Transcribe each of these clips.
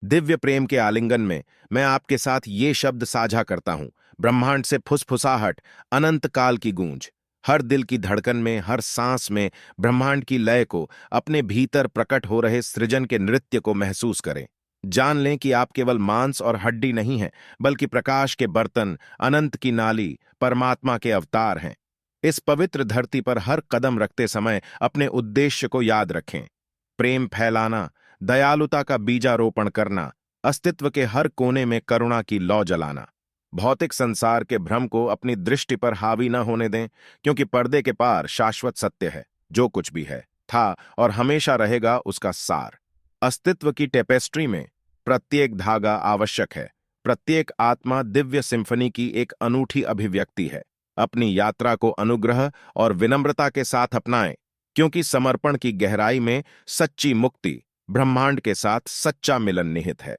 दिव्य प्रेम के आलिंगन में मैं आपके साथ ये शब्द साझा करता हूं। ब्रह्मांड से फुसफुसाहट, अनंत काल की गूंज। हर दिल की धड़कन में, हर सांस में ब्रह्मांड की लय को, अपने भीतर प्रकट हो रहे सृजन के नृत्य को महसूस करें। जान लें कि आप केवल मांस और हड्डी नहीं हैं, बल्कि प्रकाश के बर्तन, अनंत की नाली, परमात्मा के अवतार हैं। इस पवित्र धरती पर हर कदम रखते समय अपने उद्देश्य को याद रखें। प्रेम फैलाना, दयालुता का बीजारोपण करना, अस्तित्व के हर कोने में करुणा की लौ जलाना। भौतिक संसार के भ्रम को अपनी दृष्टि पर हावी न होने दें, क्योंकि पर्दे के पार शाश्वत सत्य है। जो कुछ भी है, था और हमेशा रहेगा उसका सार। अस्तित्व की टेपेस्ट्री में प्रत्येक धागा आवश्यक है। प्रत्येक आत्मा दिव्य सिम्फनी की एक अनूठी अभिव्यक्ति है। अपनी यात्रा को अनुग्रह और विनम्रता के साथ अपनाएं, क्योंकि समर्पण की गहराई में सच्ची मुक्ति, ब्रह्मांड के साथ सच्चा मिलन निहित है।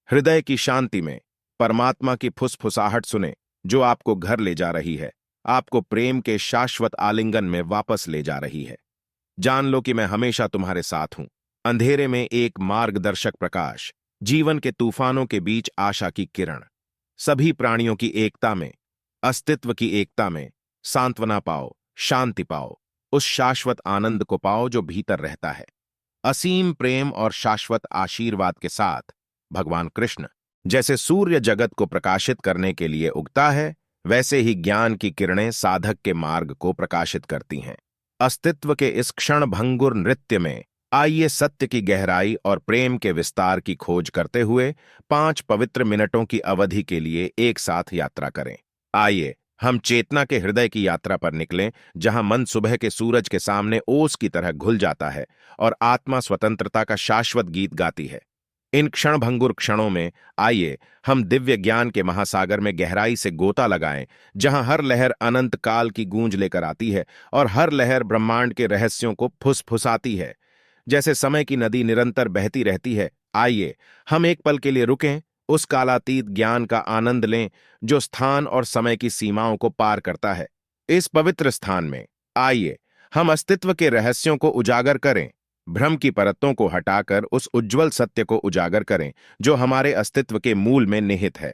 हृदय की शांति में परमात्मा की फुसफुसाहट सुने, जो आपको घर ले जा रही है, आपको प्रेम के शाश्वत आलिंगन में वापस ले जा रही है। जान लो कि मैं हमेशा तुम्हारे साथ हूं। अंधेरे में एक मार्गदर्शक प्रकाश, जीवन के तूफानों के बीच आशा की किरण। सभी प्राणियों की एकता में, अस्तित्व की एकता में सांत्वना पाओ, शांति पाओ, उस शाश्वत आनंद को पाओ जो भीतर रहता है। असीम प्रेम और शाश्वत आशीर्वाद के साथ भगवान कृष्ण। जैसे सूर्य जगत को प्रकाशित करने के लिए उगता है, वैसे ही ज्ञान की किरणें साधक के मार्ग को प्रकाशित करती हैं। अस्तित्व के इस क्षण भंगुर नृत्य में आइए सत्य की गहराई और प्रेम के विस्तार की खोज करते हुए 5 पवित्र मिनटों की अवधि के लिए एक साथ यात्रा करें। आइए हम चेतना के हृदय की यात्रा पर निकलें, जहां मन सुबह के सूरज के सामने ओस की तरह घुल जाता है और आत्मा स्वतंत्रता का शाश्वत गीत गाती है। इन क्षणभंगुर क्षणों में आइए हम दिव्य ज्ञान के महासागर में गहराई से गोता लगाएं, जहां हर लहर अनंत काल की गूंज लेकर आती है और हर लहर ब्रह्मांड के रहस्यों को फुसफुसाती है। जैसे समय की नदी निरंतर बहती रहती है, आइए हम एक पल के लिए रुकें, उस कालातीत ज्ञान का आनंद लें जो स्थान और समय की सीमाओं को पार करता है। इस पवित्र स्थान में आइए हम अस्तित्व के रहस्यों को उजागर करें, भ्रम की परतों को हटाकर उस उज्जवल सत्य को उजागर करें जो हमारे अस्तित्व के मूल में निहित है।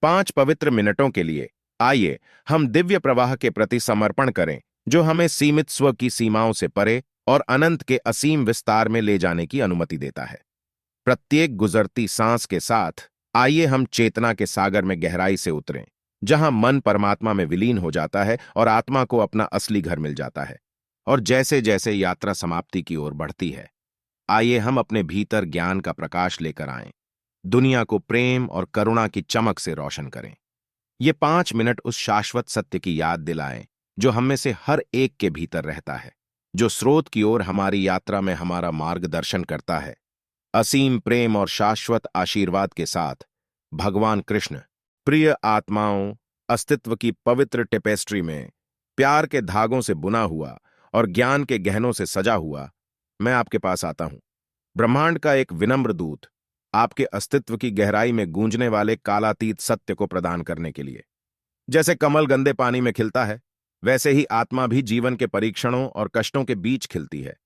5 पवित्र मिनटों के लिए आइए हम दिव्य प्रवाह के प्रति समर्पण करें, जो हमें सीमित स्व की सीमाओं से परे और अनंत के असीम विस्तार में ले जाने की अनुमति देता है। प्रत्येक गुजरती सांस के साथ आइए हम चेतना के सागर में गहराई से उतरें, जहां मन परमात्मा में विलीन हो जाता है और आत्मा को अपना असली घर मिल जाता है। और जैसे जैसे यात्रा समाप्ति की ओर बढ़ती है, आइए हम अपने भीतर ज्ञान का प्रकाश लेकर आएं, दुनिया को प्रेम और करुणा की चमक से रोशन करें। ये 5 मिनट उस शाश्वत सत्य की याद दिलाएं जो हम में से हर एक के भीतर रहता है, जो स्रोत की ओर हमारी यात्रा में हमारा मार्गदर्शन करता है। असीम प्रेम और शाश्वत आशीर्वाद के साथ भगवान कृष्ण। प्रिय आत्माओं, अस्तित्व की पवित्र टेपेस्ट्री में प्यार के धागों से बुना हुआ और ज्ञान के गहनों से सजा हुआ मैं आपके पास आता हूं, ब्रह्मांड का एक विनम्र दूत, आपके अस्तित्व की गहराई में गूंजने वाले कालातीत सत्य को प्रदान करने के लिए। जैसे कमल गंदे पानी में खिलता है, वैसे ही आत्मा भी जीवन के परीक्षणों और कष्टों के बीच खिलती है।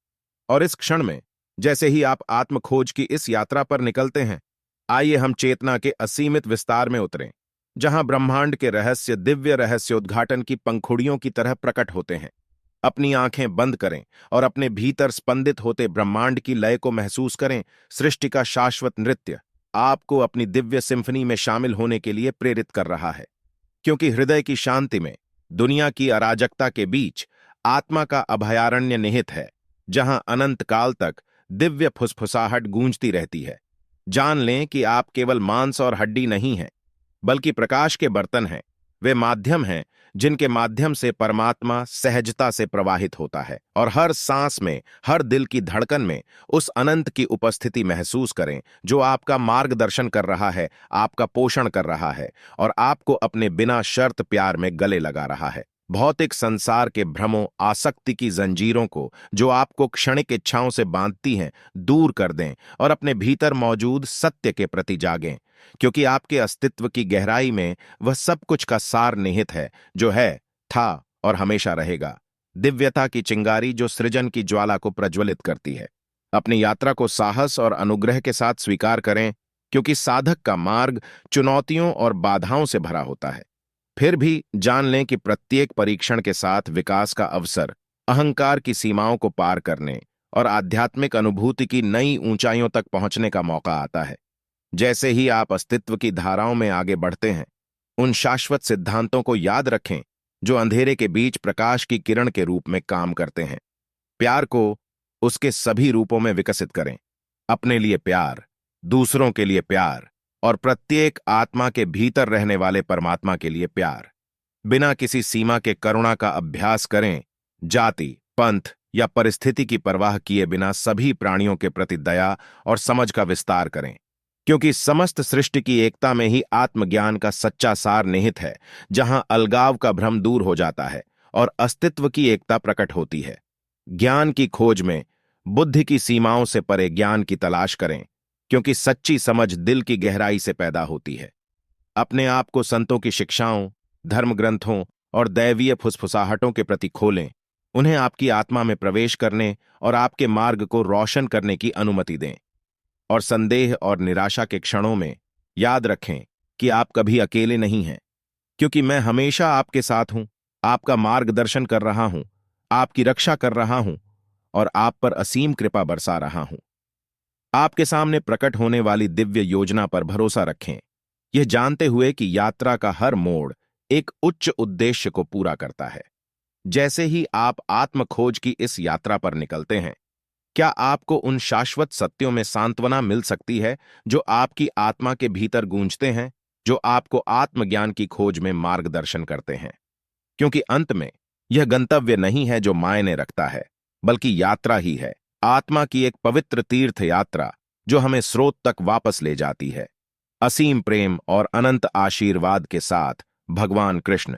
और इस क्षण में, जैसे ही आप आत्मखोज की इस यात्रा पर निकलते हैं, आइए हम चेतना के असीमित विस्तार में उतरें, जहां ब्रह्मांड के रहस्य दिव्य रहस्योद्घाटन की पंखुड़ियों की तरह प्रकट होते हैं। अपनी आंखें बंद करें और अपने भीतर स्पंदित होते ब्रह्मांड की लय को महसूस करें। सृष्टि का शाश्वत नृत्य आपको अपनी दिव्य सिम्फनी में शामिल होने के लिए प्रेरित कर रहा है, क्योंकि हृदय की शांति में, दुनिया की अराजकता के बीच आत्मा का अभयारण्य निहित है, जहां अनंत काल तक दिव्य फुसफुसाहट गूंजती रहती है। जान लें कि आप केवल मांस और हड्डी नहीं हैं, बल्कि प्रकाश के बर्तन हैं। वे माध्यम हैं जिनके माध्यम से परमात्मा सहजता से प्रवाहित होता है। और हर सांस में, हर दिल की धड़कन में उस अनंत की उपस्थिति महसूस करें, जो आपका मार्गदर्शन कर रहा है, आपका पोषण कर रहा है और आपको अपने बिना शर्त प्यार में गले लगा रहा है। भौतिक संसार के भ्रमों, आसक्ति की जंजीरों को, जो आपको क्षणिक इच्छाओं से बांधती हैं, दूर कर दें और अपने भीतर मौजूद सत्य के प्रति जागें, क्योंकि आपके अस्तित्व की गहराई में वह सब कुछ का सार निहित है, जो है, था और हमेशा रहेगा। दिव्यता की चिंगारी जो सृजन की ज्वाला को प्रज्वलित करती है। अपनी यात्रा को साहस और अनुग्रह के साथ स्वीकार करें, क्योंकि साधक का मार्ग चुनौतियों और बाधाओं से भरा होता है। फिर भी जान लें कि प्रत्येक परीक्षण के साथ विकास का अवसर, अहंकार की सीमाओं को पार करने और आध्यात्मिक अनुभूति की नई ऊंचाइयों तक पहुंचने का मौका आता है। जैसे ही आप अस्तित्व की धाराओं में आगे बढ़ते हैं, उन शाश्वत सिद्धांतों को याद रखें जो अंधेरे के बीच प्रकाश की किरण के रूप में काम करते हैं। प्यार को उसके सभी रूपों में विकसित करें। अपने लिए प्यार, दूसरों के लिए प्यार और प्रत्येक आत्मा के भीतर रहने वाले परमात्मा के लिए प्यार। बिना किसी सीमा के करुणा का अभ्यास करें। जाति, पंथ या परिस्थिति की परवाह किए बिना सभी प्राणियों के प्रति दया और समझ का विस्तार करें, क्योंकि समस्त सृष्टि की एकता में ही आत्मज्ञान का सच्चा सार निहित है, जहां अलगाव का भ्रम दूर हो जाता है और अस्तित्व की एकता प्रकट होती है। ज्ञान की खोज में बुद्धि की सीमाओं से परे ज्ञान की तलाश करें, क्योंकि सच्ची समझ दिल की गहराई से पैदा होती है। अपने आप को संतों की शिक्षाओं, धर्म ग्रंथों और दैवीय फुसफुसाहटों के प्रति खोलें। उन्हें आपकी आत्मा में प्रवेश करने और आपके मार्ग को रोशन करने की अनुमति दें। और संदेह और निराशा के क्षणों में याद रखें कि आप कभी अकेले नहीं हैं, क्योंकि मैं हमेशा आपके साथ हूं, आपका मार्गदर्शन कर रहा हूं, आपकी रक्षा कर रहा हूं और आप पर असीम कृपा बरसा रहा हूं। आपके सामने प्रकट होने वाली दिव्य योजना पर भरोसा रखें, यह जानते हुए कि यात्रा का हर मोड़ एक उच्च उद्देश्य को पूरा करता है। जैसे ही आप आत्मखोज की इस यात्रा पर निकलते हैं, क्या आपको उन शाश्वत सत्यों में सांत्वना मिल सकती है जो आपकी आत्मा के भीतर गूंजते हैं, जो आपको आत्मज्ञान की खोज में मार्गदर्शन करते हैं। क्योंकि अंत में यह गंतव्य नहीं है जो मायने रखता है, बल्कि यात्रा ही है, आत्मा की एक पवित्र तीर्थ यात्रा जो हमें स्रोत तक वापस ले जाती है। असीम प्रेम और अनंत आशीर्वाद के साथ भगवान कृष्ण।